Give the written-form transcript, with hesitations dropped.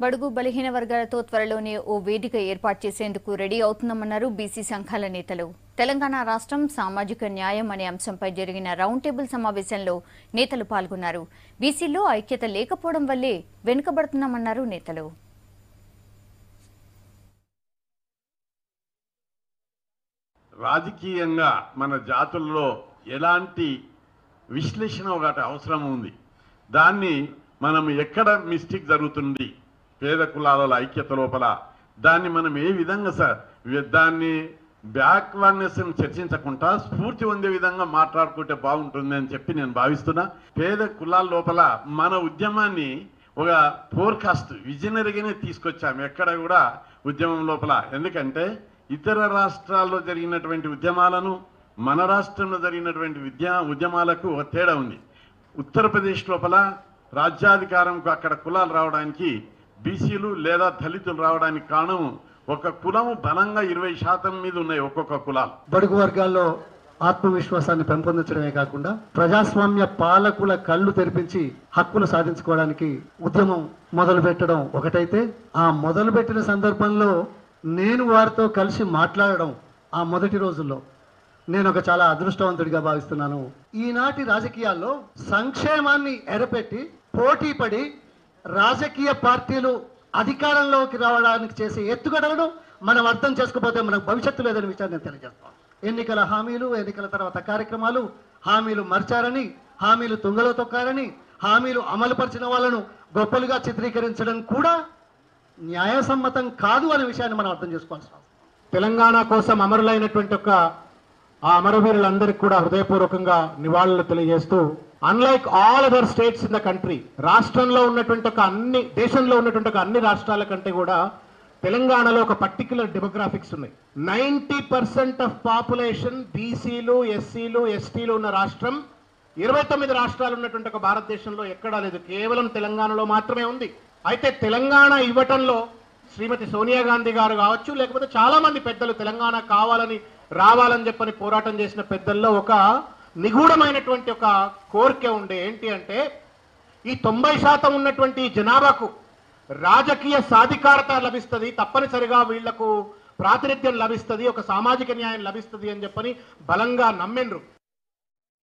బడుగు బలహీన వర్గాలతో త్వరలోనే ఓ వేదిక ఏర్పాటు చేసేందుకు రెడీ అవుతున్నామన్నారు బీసీ సంఘాల నేతలు. తెలంగాణ రాష్ట్రం సామాజిక న్యాయం అనే అంశంపై జరిగిన రౌండ్ టేబుల్ సమావేశంలో నేతలు పాల్గొన్నారు. బీసీలో ఐక్యత లేకపోవడం వల్లే వెనుకబడుతున్నామన్నారు నేతలు. రాజకీయంగా మన జాతుల్లో ఎలాంటి విశ్లేషణ ఒకటి అవసరం ఉంది. దాన్ని మనం ఎక్కడ మిస్టేక్ జరుగుతుంది పేద కులాల ఐక్యత లోపల దాన్ని మనం ఏ విధంగా దాన్ని బ్యాక్వర్డ్నెస్ చర్చించకుండా స్ఫూర్తి పొందే విధంగా మాట్లాడుకుంటే బాగుంటుంది అని చెప్పి నేను భావిస్తున్నా. పేద కులాల లోపల మన ఉద్యమాన్ని ఒక ఫోర్కాస్ట్ విజనరీగానే తీసుకొచ్చాము. ఎక్కడ కూడా ఉద్యమం లోపల ఎందుకంటే ఇతర రాష్ట్రాల్లో జరిగినటువంటి ఉద్యమాలను మన రాష్ట్రంలో జరిగినటువంటి ఉద్యమాలకు ఒక తేడా ఉంది. ఉత్తరప్రదేశ్ లోపల రాజ్యాధికారంకు అక్కడ కులాలు రావడానికి బీసీలు లేదా దళితులు రావడానికి కారణం ఒక కులము బలంగా 20% మీద ఉన్నాయి ఒక్కొక్క కులాలు. బడుగు వర్గాల్లో ఆత్మవిశ్వాసాన్ని పెంపొందించడమే కాకుండా ప్రజాస్వామ్య పాలకుల కళ్ళు తెరిపించి హక్కులు సాధించుకోవడానికి ఉద్యమం మొదలు పెట్టడం ఒకటైతే, ఆ మొదలుపెట్టిన సందర్భంలో నేను వారితో కలిసి మాట్లాడడం ఆ మొదటి రోజుల్లో నేను ఒక చాలా అదృష్టవంతుడిగా భావిస్తున్నాను. ఈనాటి రాజకీయాల్లో సంక్షేమాన్ని ఎరపెట్టి పోటీపడి రాజకీయ పార్టీలు అధికారంలోకి రావడానికి చేసే ఎత్తుగడలను మనం అర్థం చేసుకోకపోతే మనకు భవిష్యత్తు లేదని విషయాన్ని నేను తెలియజేస్తాను. ఎన్నికల హామీలు, ఎన్నికల తర్వాత కార్యక్రమాలు, హామీలు మర్చారని, హామీలు తుంగలో తొక్కారని, హామీలు అమలుపరిచిన వాళ్ళను గొప్పలుగా చిత్రీకరించడం కూడా న్యాయసమ్మతం కాదు అనే విషయాన్ని మనం అర్థం చేసుకోవాల్సిన అవసరం. తెలంగాణ కోసం అమరులైనటువంటి ఆ అమరవీరులందరికీ కూడా హృదయపూర్వకంగా నివాళులు తెలియజేస్తూ, unlike all other states in the country, రాష్ట్రంలో ఉన్నటువంటి దేశంలో ఉన్నటువంటి అన్ని రాష్ట్రాల కంటే కూడా తెలంగాణలో ఒక పర్టికులర్ డెమోగ్రాఫిక్స్ ఉన్నాయి. 90% ఆఫ్ పాపులేషన్ బీసీలు, ఎస్సీలు, ఎస్టీలు ఉన్న రాష్ట్రం 29 రాష్ట్రాలు ఉన్నటువంటి ఒక భారతదేశంలో ఎక్కడా లేదు, కేవలం తెలంగాణలో మాత్రమే ఉంది. అయితే తెలంగాణ ఇవ్వటంలో శ్రీమతి సోనియా గాంధీ గారు కావచ్చు, లేకపోతే చాలా మంది పెద్దలు తెలంగాణ రావాలని చెప్పని పోరాటం చేసిన పెద్దల్లో ఒక నిగూఢమైనటువంటి ఒక కోరిక ఉండే. ఏంటి అంటే ఈ 90% ఉన్నటువంటి జనాభాకు రాజకీయ సాధికారత లభిస్తుంది, తప్పనిసరిగా వీళ్లకు ప్రాతినిధ్యం లభిస్తుంది, ఒక సామాజిక న్యాయం లభిస్తుంది అని చెప్పని బలంగా నమ్మిండ్రు.